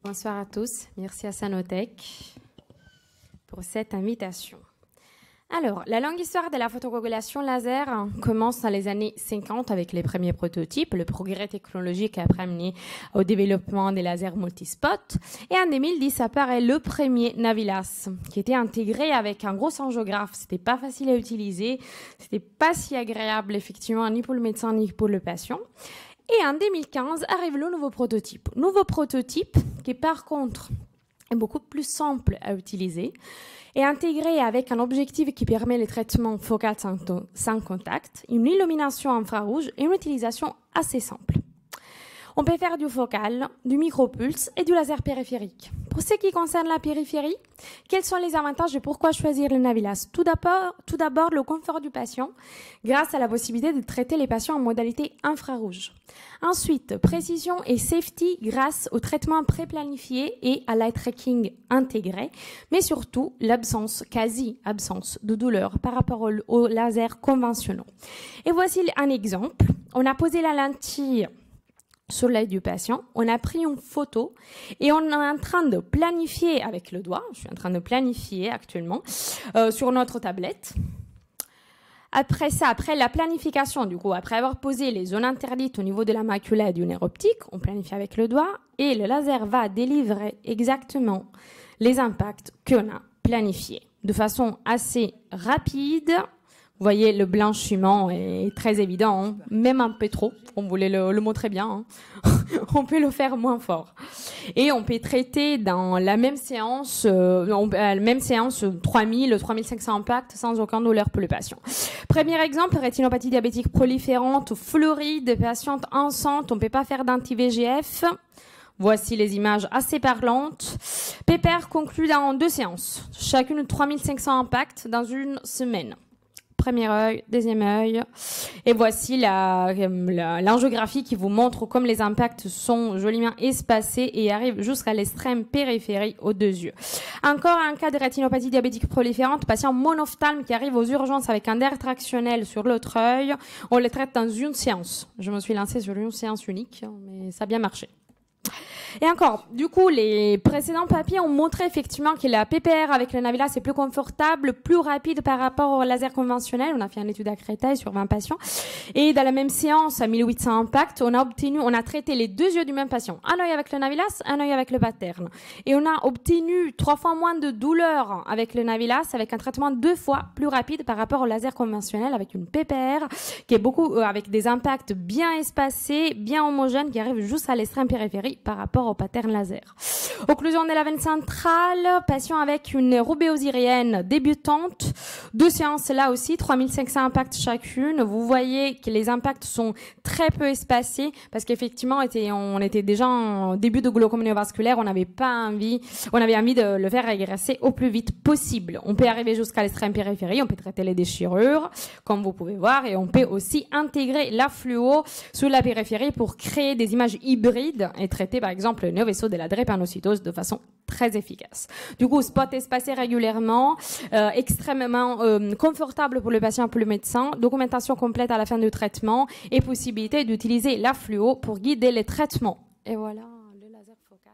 Bonsoir à tous. Merci à Sanotech pour cette invitation. Alors, la longue histoire de la photocoagulation laser commence dans les années 50 avec les premiers prototypes. Le progrès technologique a amené au développement des lasers multispot. Et en 2010 apparaît le premier Navilas, qui était intégré avec un gros angiographe. C'était pas facile à utiliser. C'était pas si agréable, effectivement, ni pour le médecin, ni pour le patient. Et en 2015 arrive le nouveau prototype. Nouveau prototype qui, par contre, est beaucoup plus simple à utiliser et intégré avec un objectif qui permet le traitement focal sans contact, une illumination infrarouge et une utilisation assez simple. On peut faire du focal, du micropulse et du laser périphérique. Pour ce qui concerne la périphérie, quels sont les avantages et pourquoi choisir le Navilas? Tout d'abord, le confort du patient, grâce à la possibilité de traiter les patients en modalité infrarouge. Ensuite, précision et safety grâce au traitement pré-planifié et à l'eye tracking intégré, mais surtout l'absence, quasi-absence de douleur par rapport aux lasers conventionnels. Et voici un exemple. On a posé la lentille sur l'œil du patient, on a pris une photo et on est en train de planifier avec le doigt, je suis en train de planifier actuellement, sur notre tablette. Après ça, après la planification, du coup, après avoir posé les zones interdites au niveau de la macula et du nerf optique, on planifie avec le doigt et le laser va délivrer exactement les impacts qu'on a planifiés de façon assez rapide. Vous voyez, le blanchiment est très évident, hein, même un peu trop. On voulait le montrer bien. Hein. On peut le faire moins fort. Et on peut traiter dans la même séance, 3000, 3500 impacts sans aucun douleur pour le patient. Premier exemple, rétinopathie diabétique proliférante, floride, patiente enceinte, on ne peut pas faire d'anti-VEGF. Voici les images assez parlantes. PPR conclut dans 2 séances, chacune 3500 impacts dans une semaine. Premier œil, deuxième œil. Et voici l'angiographie qui vous montre comme les impacts sont joliment espacés et arrivent jusqu'à l'extrême périphérie aux 2 yeux. Encore un cas de rétinopathie diabétique proliférante, patient monophtalme qui arrive aux urgences avec un nerf tractionnel sur l'autre œil. On le traite dans une séance. Je me suis lancée sur une séance unique, mais ça a bien marché. Et encore, du coup, les précédents papiers ont montré effectivement que la PPR avec le Navilas est plus confortable, plus rapide par rapport au laser conventionnel. On a fait une étude à Créteil sur 20 patients. Et dans la même séance, à 1800 impacts, on a traité les 2 yeux du même patient. Un œil avec le Navilas, un œil avec le Paterne. Et on a obtenu 3 fois moins de douleur avec le Navilas, avec un traitement 2 fois plus rapide par rapport au laser conventionnel, avec une PPR qui est avec des impacts bien espacés, bien homogènes, qui arrivent juste à l'extrême périphérie par rapport au Paterne laser. Occlusion de la veine centrale, patient avec une rubéose irienne débutante. 2 séances là aussi, 3500 impacts chacune. Vous voyez que les impacts sont très peu espacés parce qu'effectivement, on était déjà en début de glaucome néovasculaire. On avait envie de le faire régresser au plus vite possible. On peut arriver jusqu'à l'extrême périphérie, on peut traiter les déchirures, comme vous pouvez voir, et on peut aussi intégrer la fluo sur la périphérie pour créer des images hybrides et traiter par exemple le néovaisseau de la drépanocytose de façon très efficace. Du coup, spot espacé régulièrement, extrêmement confortable pour le patient et pour le médecin, documentation complète à la fin du traitement et possibilité d'utiliser la fluo pour guider les traitements. Et voilà le laser focal.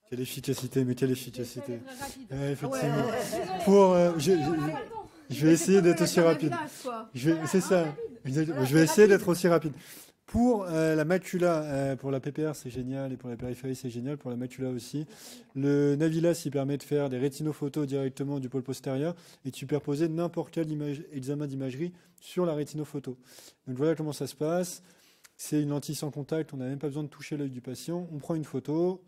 Quelle efficacité, mais quelle efficacité. Effectivement. Je vais essayer d'être aussi rapide. C'est ça. Je vais essayer d'être aussi rapide. Pour la macula, pour la PPR, c'est génial, et pour la périphérie, c'est génial, pour la macula aussi. Le Navilas, il permet de faire des rétinophotos directement du pôle postérieur et de superposer n'importe quel examen d'imagerie sur la rétinophoto. Donc voilà comment ça se passe. C'est une lentille sans contact, on n'a même pas besoin de toucher l'œil du patient. On prend une photo.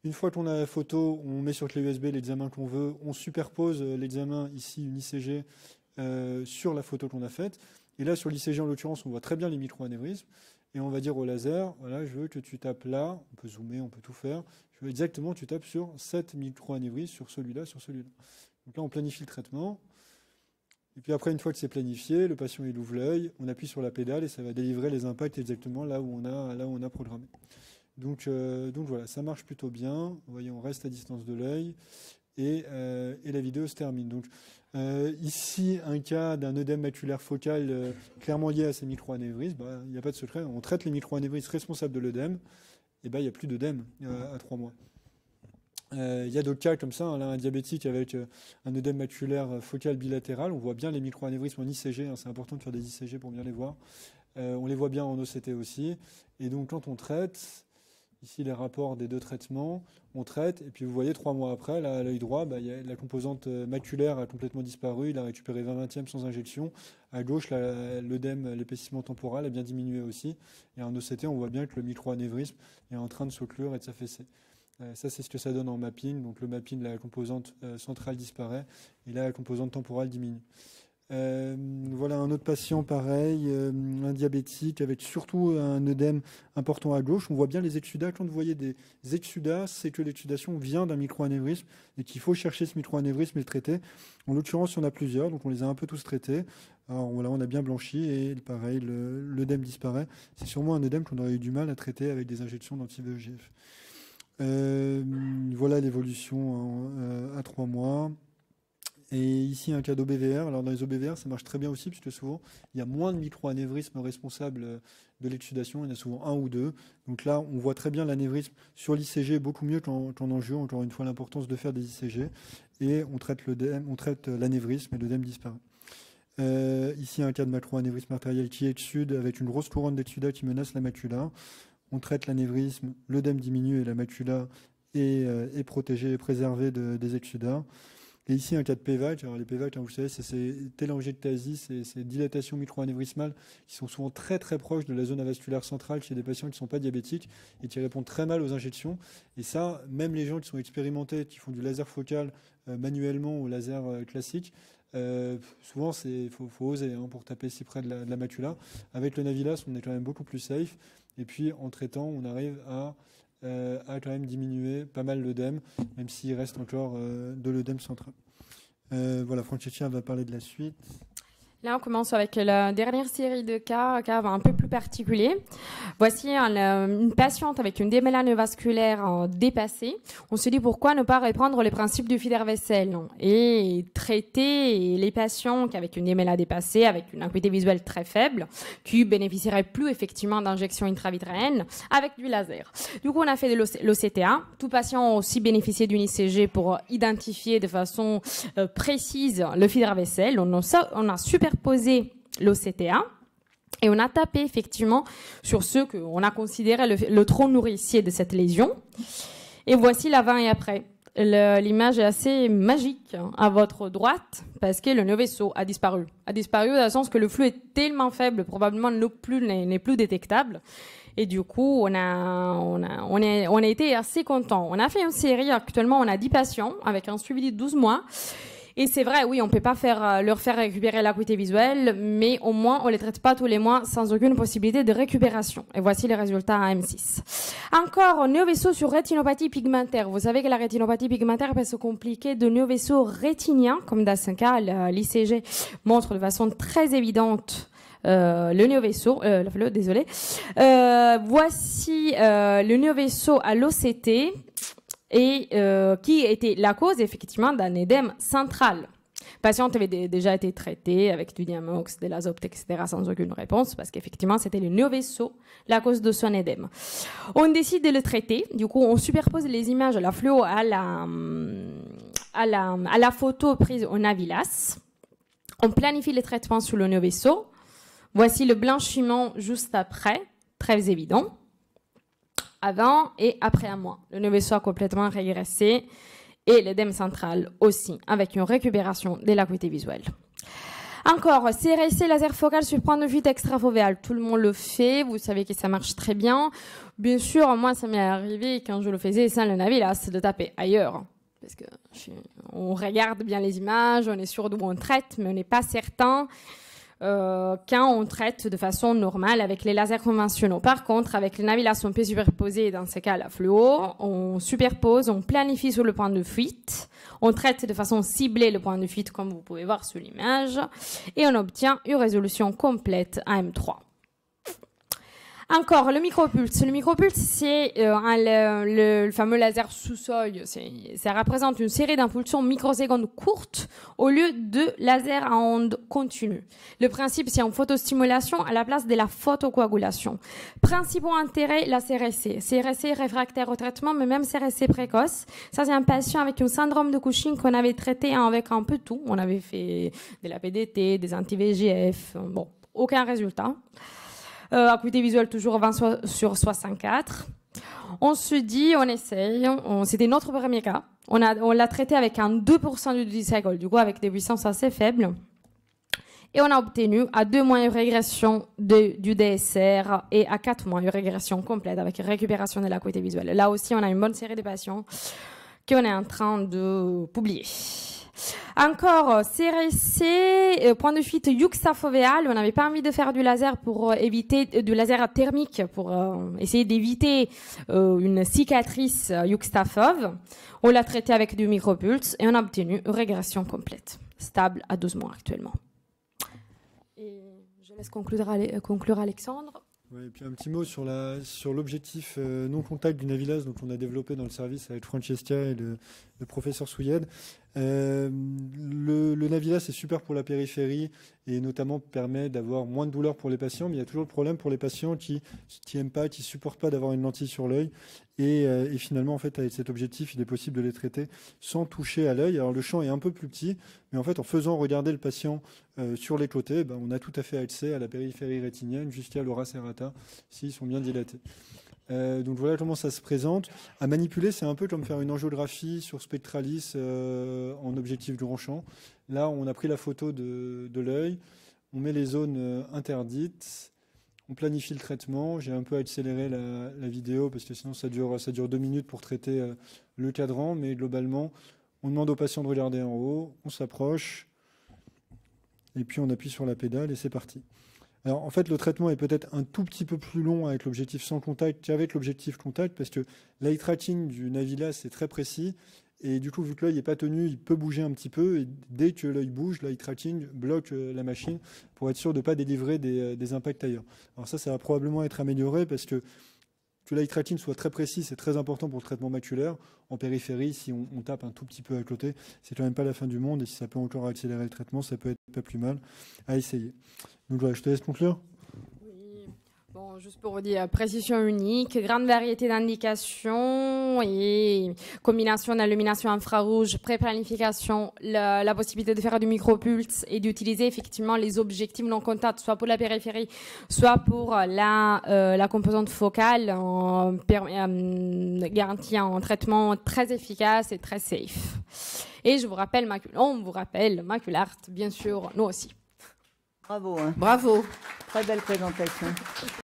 Une fois qu'on a la photo, on met sur clé USB l'examen qu'on veut. On superpose l'examen, ici, une ICG, sur la photo qu'on a faite. Et là, sur l'ICG, en l'occurrence, on voit très bien les micro-anévrismes. Et on va dire au laser, voilà, je veux que tu tapes là. On peut zoomer, on peut tout faire. Je veux exactement que tu tapes sur cette micro-anévrisme, sur celui-là, sur celui-là. Donc là, on planifie le traitement. Et puis après, une fois que c'est planifié, le patient, il ouvre l'œil, on appuie sur la pédale et ça va délivrer les impacts exactement là où on a programmé. Donc voilà, ça marche plutôt bien. Vous voyez, on reste à distance de l'œil et la vidéo se termine. Donc ici, un cas d'un œdème maculaire focal clairement lié à ces micro-anévrismes. Il n'y a pas de secret. On traite les micro-anévrismes responsables de l'œdème il n'y a plus d'œdème à 3 mois. Il y a d'autres cas comme ça, hein, là, un diabétique avec un œdème maculaire focal bilatéral, on voit bien les micro-anévrismes en ICG, hein, c'est important de faire des ICG pour bien les voir. On les voit bien en OCT aussi. Et donc quand on traite, ici les rapports des 2 traitements, on traite, et puis vous voyez 3 mois après, là, à l'œil droit, la composante maculaire a complètement disparu, il a récupéré 20/20 sans injection. À gauche, l'œdème, l'épaississement temporal a bien diminué aussi. Et en OCT, on voit bien que le micro-anévrisme est en train de s'occlure et de s'affaisser. Ça, c'est ce que ça donne en mapping. Donc le mapping, la composante centrale disparaît, et là, la composante temporale diminue. Voilà un autre patient pareil, un diabétique avec surtout un œdème important à gauche. On voit bien les exsudats. Quand vous voyez des exsudats, c'est que l'exsudation vient d'un micro-anévrisme et qu'il faut chercher ce micro-anévrisme et le traiter. En l'occurrence, il y en a plusieurs, donc on les a un peu tous traités. Alors voilà, on a bien blanchi et pareil, l'œdème disparaît. C'est sûrement un œdème qu'on aurait eu du mal à traiter avec des injections d'anti-VEGF. Voilà l'évolution à 3 mois. Et ici, un cas d'OBVR. Alors, dans les OBVR, ça marche très bien aussi, puisque souvent, il y a moins de micro-anévrismes responsables de l'exsudation. Il y en a souvent 1 ou 2. Donc là, on voit très bien l'anévrisme sur l'ICG, beaucoup mieux qu'en angio. Encore une fois, l'importance de faire des ICG. Et on traite l'anévrisme et l'œdème disparaît. Ici, un cas de macro-anévrisme artériel qui exsude avec une grosse couronne d'exsudat qui menace la macula. On traite l'anévrisme, l'œdème diminue et la macula est protégée et préservée des exsudats. Et ici, un cas de PVAC. Alors, les PVAC, hein, vous savez, c'est ces téléangiectasies, ces dilatations micro-anévrismales qui sont souvent très très proches de la zone avasculaire centrale chez des patients qui ne sont pas diabétiques et qui répondent très mal aux injections. Et ça, même les gens qui sont expérimentés, qui font du laser focal manuellement ou laser classique, souvent, il faut oser pour taper si près de la macula. Avec le Navilas, on est quand même beaucoup plus safe. Et puis, en traitant, on arrive à quand même diminuer pas mal l'œdème, même s'il reste encore de l'œdème central. Voilà, Francesca va parler de la suite. Là, on commence avec la dernière série de cas un peu plus particuliers. Voici une patiente avec une démélane vasculaire dépassée. On se dit pourquoi ne pas reprendre les principes du Fider-Vaisselle et traiter les patients avec une démélane dépassée, avec une acuité visuelle très faible, qui bénéficieraient plus effectivement d'injections intravitréennes avec du laser. Du coup, on a fait de l'OCTA. Tout patient a aussi bénéficié d'une ICG pour identifier de façon précise le Fider-Vaisselle. On a superposé l'OCTA et on a tapé effectivement sur ce qu'on a considéré le tronc nourricier de cette lésion. Et voici l'avant et après. L'image est assez magique à votre droite parce que le nœud vaisseau a disparu. A disparu dans le sens que le flux est tellement faible, probablement n'est plus détectable. Et du coup, on a été assez contents. On a fait une série, actuellement on a 10 patients avec un suivi de 12 mois. Et c'est vrai, oui, on ne peut pas leur faire récupérer l'acuité visuelle, mais au moins, on ne les traite pas tous les mois sans aucune possibilité de récupération. Et voici les résultats à M6. Encore, néovaisseau sur rétinopathie pigmentaire. Vous savez que la rétinopathie pigmentaire peut se compliquer de néovaisseau rétinien, comme dans ce cas, l'ICG montre de façon très évidente le néovaisseau, désolé. Voici le néovaisseau à l'OCT. Et qui était la cause effectivement d'un édème central. La patiente avait déjà été traitée avec du Diamox, de l'Azopt, etc. sans aucune réponse parce qu'effectivement c'était le néovaisseau la cause de son édème. On décide de le traiter. Du coup, on superpose les images à la fluo à la photo prise au Navilas. On planifie les traitements sous le néovaisseau. Voici le blanchiment juste après, très évident. Avant et après un mois. Le néovaisseau a complètement régressé et l'édème central aussi, avec une récupération de l'acuité visuelle. Encore, CRC laser focal sur point de fuite extrafovéal. Tout le monde le fait, vous savez que ça marche très bien. Bien sûr, moi, ça m'est arrivé quand je le faisais sans le Navilas de taper ailleurs. Parce que on regarde bien les images, on est sûr d'où on traite, mais on n'est pas certain quand on traite de façon normale avec les lasers conventionnels. Par contre, avec le Navilas, on peut superposer dans ce cas la fluo, on superpose, on planifie sur le point de fuite, on traite de façon ciblée le point de fuite comme vous pouvez voir sur l'image et on obtient une résolution complète à M3. Encore, le micropulse. Le micropulse, c'est le fameux laser sous-seuil. Ça représente une série d'impulsions microsecondes courtes au lieu de laser à ondes continues. Le principe, c'est une photostimulation à la place de la photocoagulation. Principal intérêt, la CRC. CRC réfractaire au traitement, mais même CRC précoce. Ça, c'est un patient avec un syndrome de Cushing qu'on avait traité avec un peu tout. On avait fait de la PDT, des anti-VEGF. Bon, aucun résultat. Acuité visuelle toujours 20 sur 64. On se dit, on essaye. C'était notre premier cas. On l'a traité avec un 2% du D-cycle, du coup avec des puissances assez faibles. Et on a obtenu à 2 mois une régression du DSR et à 4 mois une régression complète avec récupération de l'acuité visuelle. Là aussi, on a une bonne série de patients qu'on est en train de publier. Encore, CRC, point de fuite juxtafovéal. On n'avait pas envie de faire du laser pour éviter, du laser thermique pour essayer d'éviter une cicatrice juxtafove. On l'a traité avec du micropulse et on a obtenu une régression complète, stable à 12 mois actuellement. Et je laisse conclure Alexandre. Ouais, et puis un petit mot sur l'objectif non contact du Navilas, donc on a développé dans le service avec Francesca et le professeur Souyed. Le Navilas est super pour la périphérie et notamment permet d'avoir moins de douleur pour les patients, mais il y a toujours le problème pour les patients qui aiment pas, qui supportent pas d'avoir une lentille sur l'œil. Et finalement, en fait, avec cet objectif, il est possible de les traiter sans toucher à l'œil. Alors le champ est un peu plus petit, mais en fait, en faisant regarder le patient sur les côtés, on a tout à fait accès à la périphérie rétinienne jusqu'à l'aura serrata s'ils sont bien dilatés. Donc voilà comment ça se présente. À manipuler, c'est un peu comme faire une angiographie sur Spectralis en objectif grand champ. Là, on a pris la photo de l'œil, on met les zones interdites, on planifie le traitement. J'ai un peu accéléré la vidéo parce que sinon ça dure 2 minutes pour traiter le cadran, mais globalement, on demande au patient de regarder en haut, on s'approche, et puis on appuie sur la pédale et c'est parti. Alors en fait, le traitement est peut-être un tout petit peu plus long avec l'objectif sans contact qu'avec l'objectif contact parce que l'eye tracking du Navilas est très précis et du coup, vu que l'œil n'est pas tenu, il peut bouger un petit peu et dès que l'œil bouge, l'eye tracking bloque la machine pour être sûr de ne pas délivrer des impacts ailleurs. Alors ça va probablement être amélioré parce que l'eye tracking soit très précis, c'est très important pour le traitement maculaire. En périphérie, si on tape un tout petit peu à côté, c'est quand même pas la fin du monde et si ça peut encore accélérer le traitement, ça peut être pas plus mal à essayer. Donc voilà, je te laisse conclure. Oui, bon, juste pour vous dire, précision unique, grande variété d'indications et combination d'illumination infrarouge, pré-planification, la possibilité de faire du micropulse et d'utiliser effectivement les objectifs non contact, soit pour la périphérie, soit pour la composante focale, garantit un traitement très efficace et très safe. Et je vous rappelle, on vous rappelle Maculart, bien sûr, nous aussi. Bravo. Hein. Bravo. Très belle présentation.